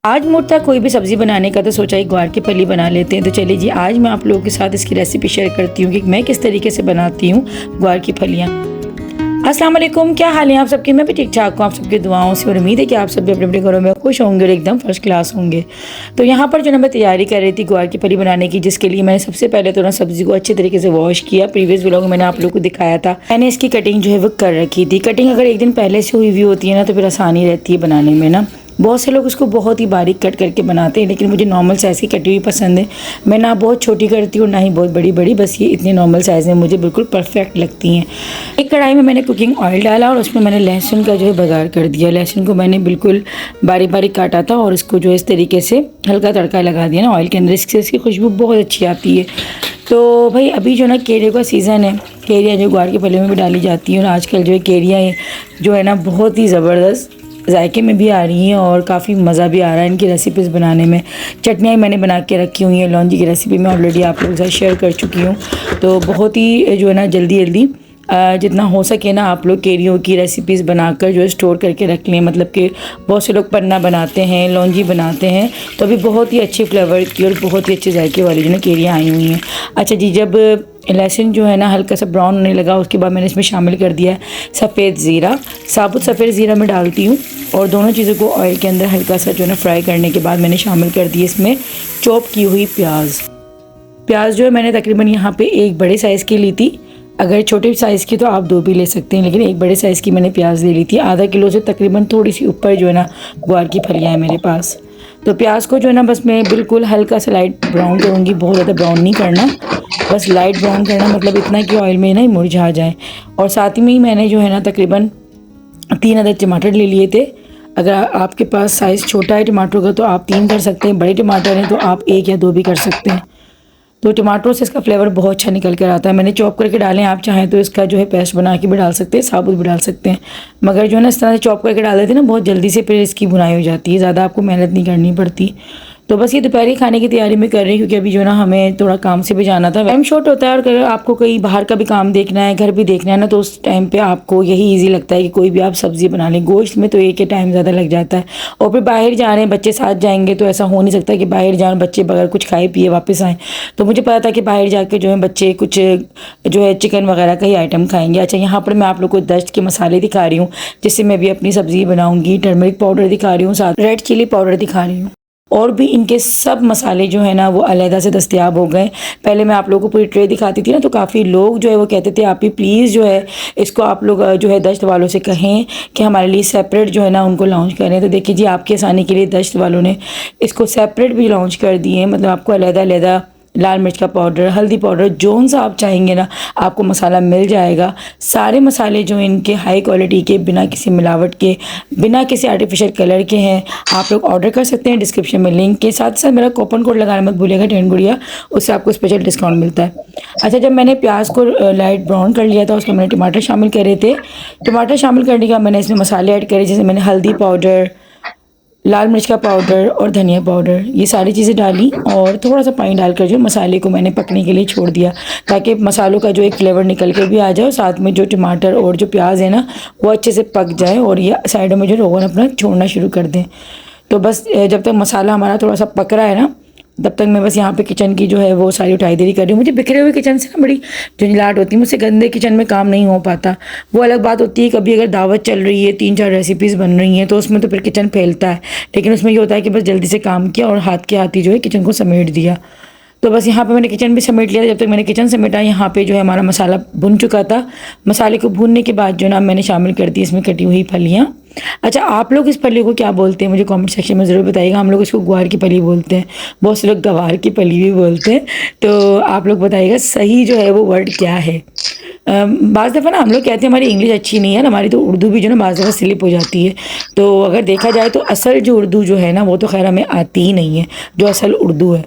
आज मूड था कोई भी सब्ज़ी बनाने का, तो सोचा एक ग्वार की फली बना लेते हैं। तो चलिए जी, आज मैं आप लोगों के साथ इसकी रेसिपी शेयर करती हूँ कि मैं किस तरीके से बनाती हूँ ग्वार की फलियाँ। अस्सलाम वालेकुम, क्या हाल है आप सबके? मैं भी ठीक ठाक हूँ आप सबकी दुआओं से, और उम्मीद है कि आप सब भी अपने अपने घरों में खुश होंगे और एकदम फर्स्ट क्लास होंगे। तो यहाँ पर जो ना मैं तैयारी कर रही थी ग्वार की फली बनाने की, जिसके लिए मैंने सबसे पहले तो ना सब्ज़ी को अच्छे तरीके से वॉश किया। प्रीवियस व्लॉग में मैंने आप लोगों को दिखाया था, मैंने इसकी कटिंग जो है वो कर रखी थी। कटिंग अगर एक दिन पहले से हुई होती है ना, तो फिर आसानी रहती है बनाने में ना। बहुत से लोग इसको बहुत ही बारीक कट करके बनाते हैं, लेकिन मुझे नॉर्मल साइज़ की कटी हुई पसंद है। मैं ना बहुत छोटी करती हूँ ना ही बहुत बड़ी बड़ी, बस ये इतने नॉर्मल साइज़ में मुझे बिल्कुल परफेक्ट लगती हैं। एक कढ़ाई में मैंने कुकिंग ऑयल डाला और उसमें मैंने लहसुन का जो है बघार कर दिया। लहसुन को मैंने बिल्कुल बारीक बारीक काटा था और इसको जो है इस तरीके से हल्का तड़का लगा दिया ना ऑयल के अंदर। इससे इसकी खुशबू बहुत अच्छी आती है। तो भाई अभी जो ना केले का सीज़न है, केरियाँ जो ग्वार की फली में भी डाली जाती हैं, और आजकल जो है केरियाँ जो है ना बहुत ही ज़बरदस्त जायके में भी आ रही हैं और काफ़ी मज़ा भी आ रहा है इनकी रेसिपीज़ बनाने में। चटनियाँ मैंने बना के रखी हुई हैं। लौंजी की रेसिपी मैं ऑलरेडी आप लोगों के साथ शेयर कर चुकी हूँ। तो बहुत ही जो है ना जल्दी जल्दी जितना हो सके ना आप लोग केरियों की रेसिपीज़ बनाकर जो है स्टोर करके रख लें। मतलब कि बहुत से लोग पन्ना बनाते हैं, लौंजी बनाते हैं, तो अभी बहुत ही अच्छे फ्लेवर की और बहुत ही अच्छे जायके वाली जो ना केरियाँ आई हुई हैं। अच्छा जी, जब लहसुन जो है ना हल्का सा ब्राउन होने लगा, उसके बाद मैंने इसमें शामिल कर दिया है सफ़ेद ज़ीरा। साबुत सफ़ेद ज़ीरा मैं डालती हूँ, और दोनों चीज़ों को ऑयल के अंदर हल्का सा जो है ना फ्राई करने के बाद मैंने शामिल कर दी इसमें चॉप की हुई प्याज जो है मैंने तकरीबन यहाँ पे एक बड़े साइज़ की ली थी। अगर छोटे साइज़ की तो आप दो भी ले सकते हैं, लेकिन एक बड़े साइज़ की मैंने प्याज ले ली थी। आधा किलो से तकरीबन थोड़ी सी ऊपर जो है ना ग्वार की फलियाँ हैं मेरे पास। तो प्याज को जो है ना बस मैं बिल्कुल हल्का सा लाइट ब्राउन करूँगी, बहुत ज़्यादा ब्राउन नहीं करना, बस लाइट ब्राउन करना, मतलब इतना कि ऑयल में ना मुरझा जाए। और साथ ही में ही मैंने जो है ना तकरीबन 3 अदद टमाटर ले लिए थे। अगर आपके पास साइज़ छोटा है टमाटर का तो आप 3 कर सकते हैं, बड़े टमाटर हैं तो आप 1 या 2 भी कर सकते हैं। तो टमाटरों से इसका फ्लेवर बहुत अच्छा निकल कर आता है। मैंने चॉप करके डाले हैं, आप चाहें तो इसका जो है पेस्ट बना के भी डाल सकते हैं, साबुत भी डाल सकते हैं। मगर जो है ना इस तरह से चॉप करके डाल देते हैं ना, बहुत जल्दी से फिर इसकी बुनाई हो जाती है, ज़्यादा आपको मेहनत नहीं करनी पड़ती। तो बस ये दोपहर के खाने की तैयारी में कर रही हूँ, क्योंकि अभी जो है ना हमें थोड़ा काम से भी जाना था। टाइम शॉर्ट होता है, और अगर आपको कहीं बाहर का भी काम देखना है, घर भी देखना है ना, तो उस टाइम पे आपको यही इजी लगता है कि कोई भी आप सब्ज़ी बना लें। गोश्त में तो एक ही टाइम ज़्यादा लग जाता है, और फिर बाहर जा रहे हैं, बच्चे साथ जाएंगे, तो ऐसा हो नहीं सकता कि बाहर जाएँ बच्चे बगैर कुछ खाए पिए वापस आएँ। तो मुझे पता था कि बाहर जाके जो है बच्चे कुछ जो है चिकन वगैरह का ही आइटम खाएंगे। अच्छा, यहाँ पर मैं आप लोग को दस्त के मसाले दिखा रही हूँ, जिससे मैं भी अपनी सब्ज़ी बनाऊँगी। टर्मरिक पाउडर दिखा रही हूँ, साथ रेड चिली पाउडर दिखा रही हूँ, और भी इनके सब मसाले जो है ना वो अलहदा से दस्तयाब हो गए। पहले मैं आप लोगों को पूरी ट्रे दिखाती थी ना, तो काफ़ी लोग जो है वो कहते थे आप ही प्लीज़ जो है इसको आप लोग जो है दस्त वालों से कहें कि हमारे लिए सेपरेट जो है ना उनको लॉन्च करें। तो देखिए जी, आपकी आसानी के लिए दस्त वालों ने इसको सेपरेट भी लॉन्च कर दिए हैं। मतलब आपको अलहदा अलहदा लाल मिर्च का पाउडर, हल्दी पाउडर, जोन सा आप चाहेंगे ना आपको मसाला मिल जाएगा। सारे मसाले जो इनके हाई क्वालिटी के, बिना किसी मिलावट के, बिना किसी आर्टिफिशियल कलर के हैं। आप लोग ऑर्डर कर सकते हैं, डिस्क्रिप्शन में लिंक के साथ साथ मेरा कूपन कोड लगाना मत भूलिएगा, 10 गुड़िया, उससे आपको स्पेशल डिस्काउंट मिलता है। अच्छा, जब मैंने प्याज को लाइट ब्राउन कर लिया था, उसमें मैंने टमाटर शामिल करे थे। टमाटर शामिल करने के बाद मैंने इसमें मसाले ऐड करे, जैसे मैंने हल्दी पाउडर, लाल मिर्च का पाउडर और धनिया पाउडर, ये सारी चीज़ें डाली, और थोड़ा सा पानी डालकर जो मसाले को मैंने पकने के लिए छोड़ दिया, ताकि मसालों का जो एक फ्लेवर निकल के भी आ जाए, और साथ में जो टमाटर और जो प्याज है ना वो अच्छे से पक जाए, और ये साइडों में जो रोगन अपना छोड़ना शुरू कर दें। तो बस जब तक मसाला हमारा थोड़ा सा पक रहा है ना, तब तक मैं बस यहाँ पे किचन की जो है वो सारी उठाईदेरी कर रही हूँ। मुझे बिखरे हुए किचन से ना बड़ी झंझलाहट होती है, मुझसे गंदे किचन में काम नहीं हो पाता। वो अलग बात होती है, कभी अगर दावत चल रही है, 3-4 रेसिपीज़ बन रही हैं, तो उसमें तो फिर किचन फैलता है, लेकिन उसमें ये होता है कि बस जल्दी से काम किया और हाथ के हाथ ही जो है किचन को समेट दिया। तो बस यहाँ पे मैंने किचन भी समेट लिया। जब तक मैंने किचन समेटा, यहाँ पे जो है हमारा मसाला भुन चुका था। मसाले को भूनने के बाद जो ना मैंने शामिल कर दी इसमें कटी हुई फलियाँ। अच्छा, आप लोग इस फली को क्या बोलते हैं मुझे कमेंट सेक्शन में ज़रूर बताइएगा। हम लोग इसको ग्वार की फली बोलते हैं, बहुत से लोग गवार की फली भी बोलते हैं। तो आप लोग बताइएगा सही जो है वो वर्ड क्या है। बाज़ दफ़ा ना हम लोग कहते हैं हमारी इंग्लिश अच्छी नहीं है, हमारी तो उर्दू भी जो ना बाज़ दफ़ा स्लिप हो जाती है। तो अगर देखा जाए तो असल जो उर्दू जो है ना वो तो खैर हमें आती ही नहीं है, जो असल उर्दू है।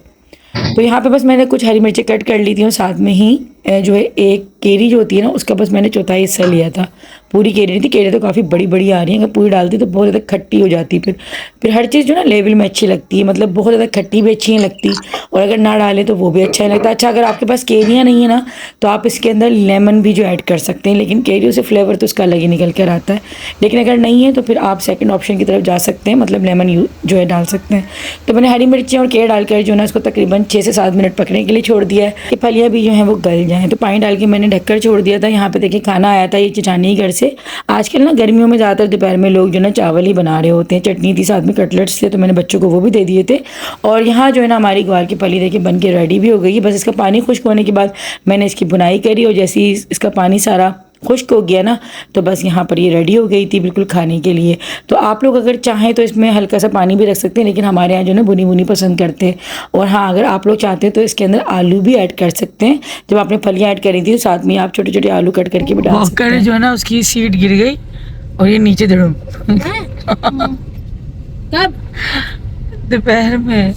तो यहाँ पे बस मैंने कुछ हरी मिर्ची कट कर ली थी, और साथ में ही जो है एक केरी जो होती है ना उसका बस मैंने चौथाई हिस्सा लिया था। पूरी केरी नहीं थी, केरी तो काफ़ी बड़ी बड़ी आ रही है, अगर पूरी डालती तो बहुत ज़्यादा खट्टी हो जाती। फिर हर चीज़ जो ना लेवल में अच्छी लगती है, मतलब बहुत ज़्यादा खट्टी भी अच्छी नहीं लगती और अगर ना डालें तो वो भी अच्छा नहीं लगता। अच्छा, अगर आपके पास केरियाँ नहीं है ना तो आप इसके अंदर लेमन भी जो ऐड कर सकते हैं, लेकिन केरियों से फ्लेवर तो उसका अलग ही निकल कर आता है। लेकिन अगर नहीं है तो फिर आप सेकंड ऑप्शन की तरफ जा सकते हैं, मतलब लेमन जो है डाल सकते हैं। तो मैंने हरी मिर्ची और केर डालकर जो है इसको तकरीबन 6 से 7 मिनट पकने के लिए छोड़ दिया है कि फलियाँ भी जो हैं वो गल जाएँ। तो पानी डाल के मैंने ढककर छोड़ दिया था। यहाँ पे देखिए खाना आया था ये चचानी घर से। आजकल ना गर्मियों में ज़्यादातर दोपहर में लोग जो ना चावल ही बना रहे होते हैं, चटनी थी साथ में कटलेट्स थे, तो मैंने बच्चों को वो भी दे दिए थे। और यहाँ जो है ना हमारी ग्वार की फली देखिए बन के रेडी भी हो गई है। बस इसका पानी खुश्क होने के बाद मैंने इसकी बुनाई करी और जैसे ही इसका पानी सारा खुश्क हो गया ना तो बस यहाँ पर ये रेडी हो गई थी बिल्कुल खाने के लिए। तो आप लोग अगर चाहें तो इसमें हल्का सा पानी भी रख सकते हैं, लेकिन हमारे यहाँ जो है बुनी बुनी पसंद करते हैं। और हाँ, अगर आप लोग चाहते हैं तो इसके अंदर आलू भी ऐड कर सकते हैं। जब आपने फलियाँ ऐड करी थी तो साथ में आप छोटे छोटे आलू कट करके भी डाल सकते हैं। जो है ना उसकी सीट गिर गई और ये नीचे धड़ूम कब? दोपहर में।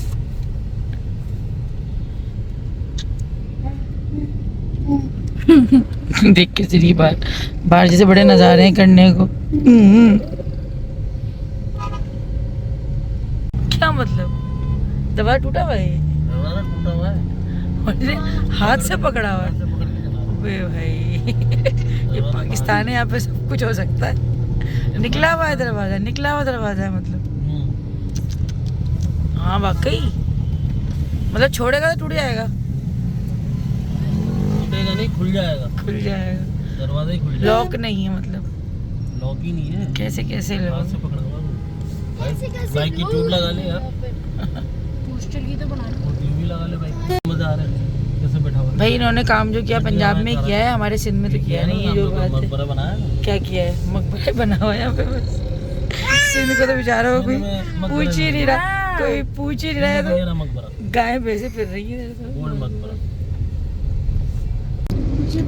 देख के सीधी बाहर जैसे बड़े नज़ारे हैं करने को। क्या मतलब दवा टूटा हुआ है? और हाथ से पकड़ा हुआ है? वे भाई ये पाकिस्तान है, यहाँ पे सब कुछ हो सकता है। निकला हुआ है दरवाजा, निकला हुआ दरवाजा है मतलब। हाँ वाकई, मतलब छोड़ेगा तो टूट जाएगा? नहीं, खुल जाएगा। खुल जाएगा, दरवाजा ही खुल जाएगा। लॉक नहीं है, मतलब लॉक ही नहीं है। कैसे कैसे हाथ से पकड़ा हुआ है। बाइक की ट्यूब लगा ले यार, पोस्टर की तो बना लो। ट्यूब भी लगा ले बाइक। मजा आ रहा है कैसे बैठा हुआ है। भाई इन्होंने काम जो किया पंजाब में किया है, हमारे सिंध में तो किया नहीं है। जो बात है मकबरा बनाया ना। क्या किया है? मकबरा बना हुआ है यहाँ पे बस। सिंध को तो बेचारा कोई पूछ ही नहीं रहा, कोई पूछ ही नहीं रहा है। तो मकबरा गाय भैंसे फिर रही है। ओल्ड मकबरा।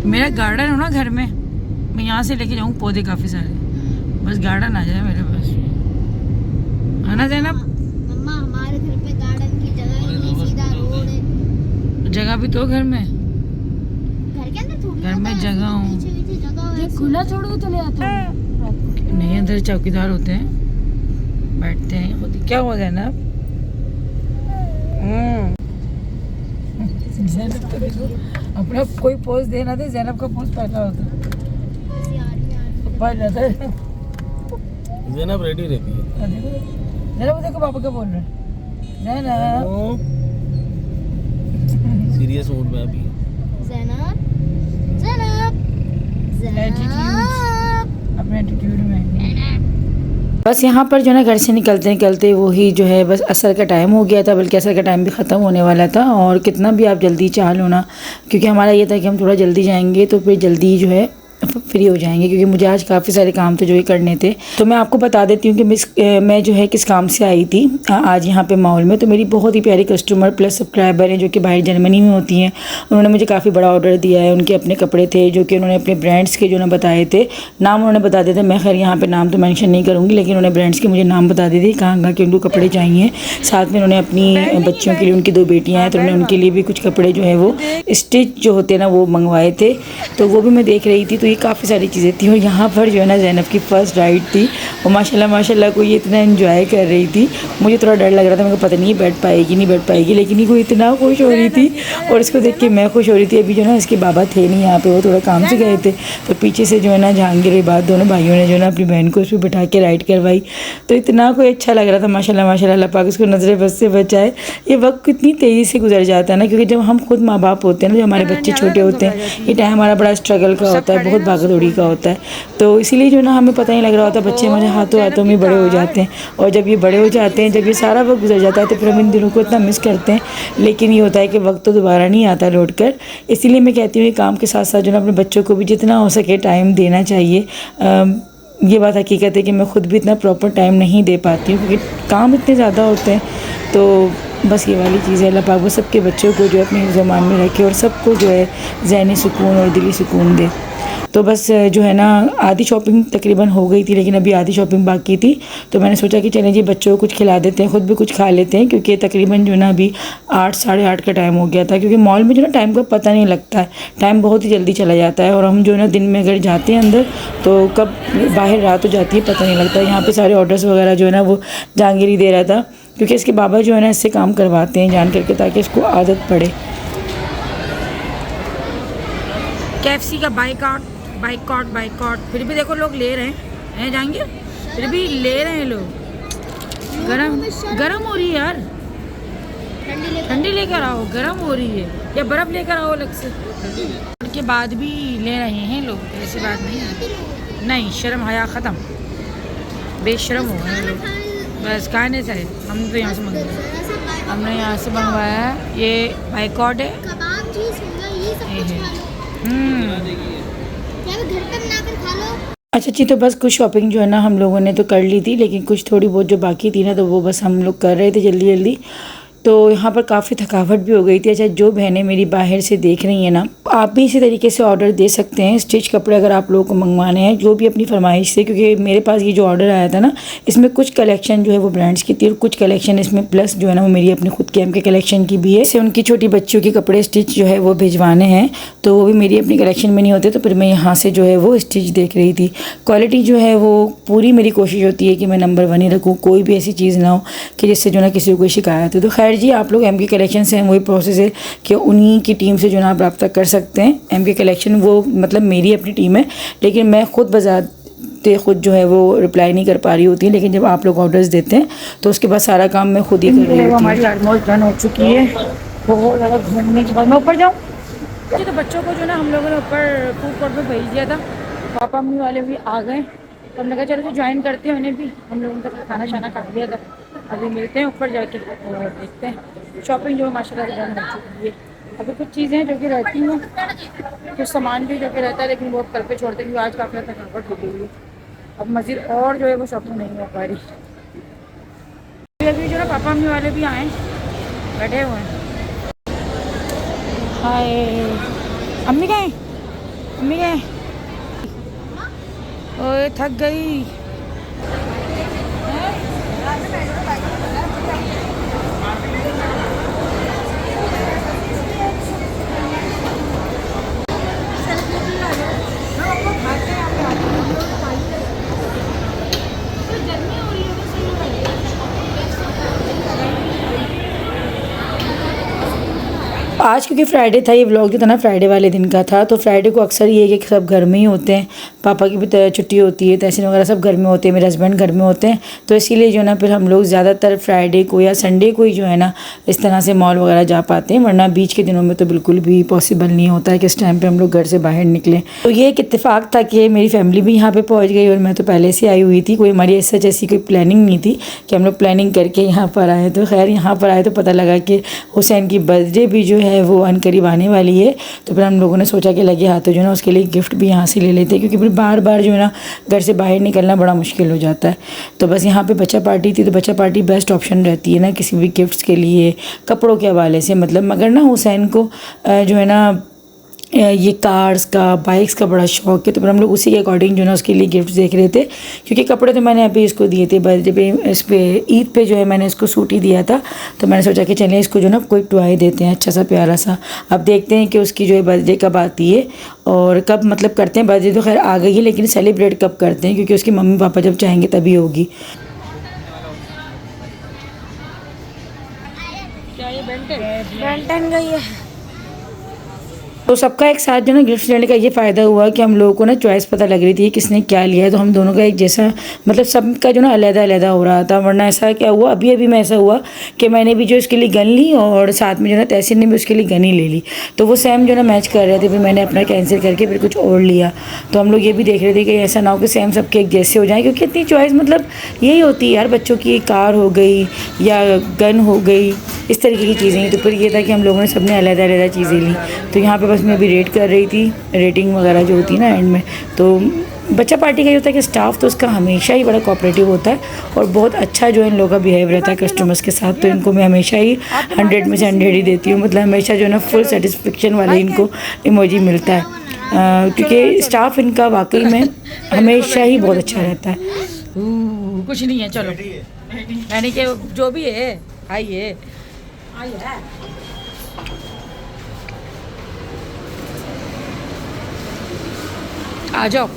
मेरा गार्डन हो ना घर में, मैं यहाँ से लेके जाऊँ पौधे काफ़ी सारे, बस गार्डन आ जाए मेरे पास, है ना जैनब? मम्मा हमारे घर पे गार्डन की जगह ही नहीं, सीधा रोड है। जगह भी तो घर में, घर के अंदर थोड़ी घर में जगह हो। पीछे जगह है, खुला छोड़ के चले जाते हैं। नहीं, अंदर चौकीदार होते हैं, बैठते हैं खुद ही। क्या हुआ जैनब? जैनब तो देखो अपना कोई पोज देना दे, जैनब का पोज पहला होता है, पहल जाता है। ज़ैनब रेडी रहती है। जैनब देखो पापा क्या बोल रहे हैं। जैनब सीरियस मूड में अभी। ज़ैनब, ज़ैनब, ज़ैनब, अपने एटीट्यूड में। बस यहाँ पर जो है ना घर से निकलते निकलते वही जो है बस असर का टाइम हो गया था, बल्कि असर का टाइम भी ख़त्म होने वाला था। और कितना भी आप जल्दी चाह लो ना, क्योंकि हमारा ये था कि हम थोड़ा जल्दी जाएंगे तो फिर जल्दी जो है फ्री हो जाएंगे, क्योंकि मुझे आज काफ़ी सारे काम थे जो ये करने थे। तो मैं आपको बता देती हूँ कि मैं जो है किस काम से आई थी आज यहाँ पे मॉल में। तो मेरी बहुत ही प्यारी कस्टमर प्लस सब्सक्राइबर हैं जो कि बाहर जर्मनी में होती हैं। उन्होंने मुझे काफ़ी बड़ा ऑर्डर दिया है। उनके अपने कपड़े थे जो कि उन्होंने अपने ब्रांड्स के जो ना बताए थे, नाम उन्होंने बता दिए थे। मैं खैर यहाँ पर नाम तो मैंशन नहीं करूँगी, लेकिन उन्होंने ब्रांड्स के मुझे नाम बता दिए थे कहाँ कहाँ के उनको कपड़े चाहिए। साथ में उन्होंने अपनी बच्चियों के लिए, उनकी 2 बेटियाँ हैं तो उन्होंने उनके लिए भी कुछ कपड़े जो है वो स्टिच जो होते हैं ना वो मंगवाए थे। तो वो भी मैं देख रही थी। तो ये काफ़ी सारी चीज़ें थी। और यहाँ पर जो है ना ज़ैनब की फ़र्स्ट राइड थी और माशाल्लाह को ये इतना एंजॉय कर रही थी। मुझे थोड़ा डर लग रहा था, मेरे को पता नहीं बैठ पाएगी नहीं बैठ पाएगी, लेकिन ये को इतना खुश हो रही थी और इसको देख के मैं खुश हो रही थी। अभी जो ना इसके बाबा थे नहीं यहाँ पे, वो थोड़ा काम से गए थे। तो पीछे से जो है ना जहांगीर के बाद दोनों भाइयों ने जो है ना अपनी बहन को उस पर बिठा के राइड करवाई। तो इतना कोई अच्छा लग रहा था। माशाल्लाह अल्लाह पाक उसको नज़र बस से बचाए। ये वक्त कितनी तेज़ी से गुजर जाता है ना, क्योंकि जब हम खुद माँ बाप होते हैं ना, जो हमारे बच्चे छोटे होते हैं, ये टाइम हमारा बड़ा स्ट्रगल का होता है, बहुत भागा दौड़ी का होता है। तो इसीलिए जो ना हमें पता नहीं लग रहा होता, बच्चे हमारे हाथों में बड़े हो जाते हैं। और जब ये बड़े हो जाते हैं, जब ये सारा वक्त गुजर जाता है, तो फिर हम इन दिनों को इतना मिस करते हैं। लेकिन ये होता है कि वक्त तो दोबारा नहीं आता लौट कर। इसीलिए मैं कहती हूँ कि काम के साथ साथ जो ना अपने बच्चों को भी जितना हो सके टाइम देना चाहिए। ये बात हकीकत है कि मैं खुद भी इतना प्रॉपर टाइम नहीं दे पाती हूँ, क्योंकि काम इतने ज़्यादा होते हैं। तो बस ये वाली चीज़ है। अल्लाह पाक वो सबके बच्चों को जो अपने ज़मान में रखे और सबको जो है ज़हनी सुकून और दिली सुकून दे। तो बस जो है ना आधी शॉपिंग तकरीबन हो गई थी, लेकिन अभी आधी शॉपिंग बाकी थी। तो मैंने सोचा कि चलें जी बच्चों को कुछ खिला देते हैं, ख़ुद भी कुछ खा लेते हैं, क्योंकि तकरीबन जो है ना अभी 8 साढ़े 8 का टाइम हो गया था। क्योंकि मॉल में जो ना टाइम का पता नहीं लगता है, टाइम बहुत ही जल्दी चला जाता है। और हम जो है ना दिन में अगर जाते हैं अंदर तो कब बाहर रात हो जाती है पता नहीं लगता। यहाँ पर सारे ऑर्डर्स वगैरह जो है ना वो जहांगीर ही दे रहा था, क्योंकि इसके बाबा जो है ना इससे काम करवाते हैं जान करके, ताकि इसको आदत पड़े। KFC का बाइकआउट फिर भी देखो लोग ले रहे हैं जाएंगे, फिर भी ले रहे हैं लोग। गरम हो रही है यार, ठंडी लेकर आओ, गरम हो रही है, या बर्फ़ लेकर आओ अलग से। के बाद भी ले रहे हैं लोग, ऐसी बात नहीं है। नहीं, शर्म हया ख़त्म, बेशर्म हो गए लोग। बस खाने से हम तो यहाँ से मंगवाया, हमने यहाँ से मंगवाया है। ये बाइकआउट है। कबाब चीज़ होगा, ये सब कुछ खा लो। या घर पे बनाकर खा लो। अच्छा जी, तो बस कुछ शॉपिंग जो है ना हम लोगों ने तो कर ली थी, लेकिन कुछ थोड़ी बहुत जो बाकी थी ना तो वो बस हम लोग कर रहे थे जल्दी जल्दी। तो यहाँ पर काफ़ी थकावट भी हो गई थी। अच्छा, जो बहनें मेरी बाहर से देख रही हैं ना, आप भी इसी तरीके से ऑर्डर दे सकते हैं, स्टिच कपड़े अगर आप लोगों को मंगवाने हैं, जो भी अपनी फरमाइश से। क्योंकि मेरे पास ये जो ऑर्डर आया था ना, इसमें कुछ कलेक्शन जो है वो ब्रांड्स की थी और कुछ कलेक्शन इसमें प्लस जो है ना वो मेरी अपनी खुद के एम के कलेक्शन की भी है। इससे उनकी छोटी बच्चियों के कपड़े स्टिच जो है वो भिजवाने हैं, तो वो भी मेरी अपनी कलेक्शन में नहीं होते। तो फिर मैं यहाँ से जो है वो स्टिच देख रही थी। क्वालिटी जो है वो पूरी मेरी कोशिश होती है कि मैं नंबर 1 ही रखूँ, कोई भी ऐसी चीज़ ना हो कि जिससे जो ना किसी को कोई शिकायत हो। तो खैर जी, आप लोग एम के कलेक्शन से वही प्रोसेस है कि उन्हीं की टीम से जो ना आप रब्ता कर सकते हैं। एम के कलेक्शन वो मतलब मेरी अपनी टीम है, लेकिन मैं खुद बजाते खुद जो है वो रिप्लाई नहीं कर पा रही होती है। लेकिन जब आप लोग ऑर्डर्स देते हैं तो उसके बाद सारा काम मैं खुद ही कर रही हूँ। हमारी ऑलमोस्ट डन हो चुकी है। बहुत ज़्यादा घूमने के बाद मैं ऊपर जाऊँ जी। तो बच्चों को जो ना हम लोगों ने ऊपर फूड कोर्ट में भेज दिया था, पापा मम्मी वाले भी आ गए, तो हमने कहा चलो तो ज्वाइन करते हैं उन्हें भी। हम लोगों का खाना शाना खा लिया था, अभी मिलते हैं ऊपर जाके और देखते हैं। शॉपिंग जो माशाल्लाह से डन हो चुकी है। अभी कुछ चीज़ें हैं जो कि रहती हैं, कुछ सामान भी जो कि रहता है, लेकिन वो कल पे छोड़ते हैं क्योंकआज काफ़ी थकावट हो गई है। अब मज़ीद और जो है वो शॉपिंग नहीं हो पा रही। अभी जो ना पापा मम्मी वाले भी आए, बैठे हुए हैं। हाय, अम्मी कहाँ हैं? अम्मी कहाँ हैं? ओए थक गई। आज क्योंकि फ्राइडे था, ये व्लॉग जो था ना फ्राइडे वाले दिन का था। तो फ्राइडे को अक्सर ये है कि सब घर में ही होते हैं, पापा की भी छुट्टी होती है, तहसीन वगैरह सब घर में होते हैं, मेरे हस्बैंड घर में होते हैं। तो इसीलिए जो है ना फिर हम लोग ज़्यादातर फ्राइडे को या संडे को ही जो है ना इस तरह से मॉल वगैरह जा पाते हैं, वरना बीच के दिनों में तो बिल्कुल भी पॉसिबल नहीं होता है कि इस टाइम पर हम लोग घर से बाहर निकलें। तो ये एक इत्तेफाक था कि मेरी फैमिली भी यहाँ पर पहुँच गई और मैं तो पहले से आई हुई थी। कोई हमारी ऐसा जैसी कोई प्लानिंग नहीं थी कि हम लोग प्लानिंग करके यहाँ पर आए। तो खैर यहाँ पर आए तो पता लगा कि हुसैन की बर्थडे भी जो है वो अनकरीब आने वाली है। तो फिर हम लोगों ने सोचा कि लगे हाथों जो है ना उसके लिए गिफ्ट भी यहाँ से ले लेते हैं, क्योंकि फिर बार बार जो है ना घर से बाहर निकलना बड़ा मुश्किल हो जाता है। तो बस यहाँ पे बच्चा पार्टी थी, तो बच्चा पार्टी बेस्ट ऑप्शन रहती है ना किसी भी गिफ्ट्स के लिए, कपड़ों के हवाले से। मतलब मगर ना हुसैन को जो है ना ये कार्स का, बाइक्स का बड़ा शौक है। तो फिर हम लोग उसी के अकॉर्डिंग जो है ना उसके लिए गिफ्ट देख रहे थे, क्योंकि कपड़े तो मैंने अभी इसको दिए थे बर्थडे पे, इस पे ईद पे जो है मैंने इसको सूट ही दिया था। तो मैंने सोचा कि चलिए इसको जो ना कोई टॉय देते हैं अच्छा सा प्यारा सा। अब देखते हैं कि उसकी जो है बर्थडे कब आती है और कब मतलब करते हैं। बर्थडे तो खैर आ गई है, लेकिन सेलिब्रेट कब करते हैं, क्योंकि उसके मम्मी पापा जब चाहेंगे तभी होगी। क्या ये बेंटन गई है। तो सबका एक साथ जो ना गिफ्ट लेने का ये फ़ायदा हुआ कि हम लोगों को ना चॉइस पता लग रही थी किसने क्या लिया है। तो हम दोनों का एक जैसा मतलब सबका जो ना अलग-अलग हो रहा था। वरना ऐसा क्या हुआ, अभी मैं ऐसा हुआ कि मैंने भी जो इसके लिए गन ली और साथ में जो ना तहसीन ने भी उसके लिए गन ही ले ली। तो वो सेम जो ना मैच कर रहे थे, फिर मैंने अपना कैंसिल करके फिर कुछ और लिया। तो हम लोग ये भी देख रहे थे कि ऐसा ना हो कि सेम सबके एक जैसे हो जाए, क्योंकि इतनी चॉइस मतलब यही होती है यार, बच्चों की कार हो गई या गन हो गई, इस तरीके की चीज़ें। तो फिर ये था कि हम लोगों ने सब ने अलग-अलग चीज़ें ली। तो यहाँ पे बस मैं अभी रेट कर रही थी, रेटिंग वगैरह जो होती है ना एंड में। तो बच्चा पार्टी का ये होता है कि स्टाफ तो उसका हमेशा ही बड़ा कोऑपरेटिव होता है और बहुत अच्छा जो है इन लोगों का बिहेव रहता है कस्टमर्स के साथ। तो इनको मैं हमेशा ही 100 में से 100 ही देती हूँ। मतलब हमेशा जो है ना फुल सेटिस्फेक्शन वाले इनको इमोजी मिलता है। क्योंकि स्टाफ इनका वाकई में हमेशा ही बहुत अच्छा रहता है। कुछ नहीं है, चलो यानी कि जो भी है आइए आ जाओ।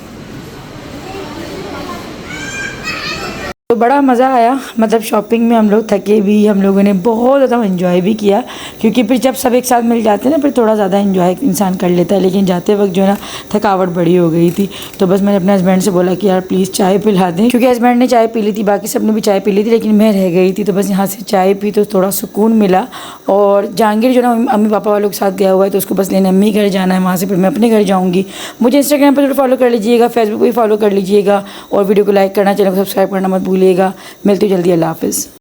तो बड़ा मज़ा आया, मतलब शॉपिंग में हम लोग थके भी, हम लोगों ने बहुत ज़्यादा एंजॉय भी किया, क्योंकि फिर जब सब एक साथ मिल जाते हैं ना फिर थोड़ा ज़्यादा एंजॉय इंसान कर लेता है। लेकिन जाते वक्त जो है ना थकावट बड़ी हो गई थी, तो बस मैंने अपने हस्बैंड से बोला कि यार प्लीज़ चाय पिला दें, क्योंकि हस्बैंड ने चाय पी ली थी, बाकी सब ने भी चाय पी ली थी, लेकिन मैं रह गई थी। तो बस यहाँ से चाय पी तो थोड़ा सुकून मिला। और जहांगीर जो ना अम्मी पापा वालों के साथ गया हुआ है, तो उसको बस लेने अम्मी घर जाना है, वहाँ से फिर मैं अपने घर जाऊँगी। मुझे इंस्टाग्राम पर फॉलो कर लीजिएगा, फेसबुक पर भी फॉलो कर लीजिएगा, और वीडियो को लाइक करना, चैनल को सब्सक्राइब करना मत भूलिएगा। मिलती हूँ जल्दी, अल्लाह हाफ़िज़।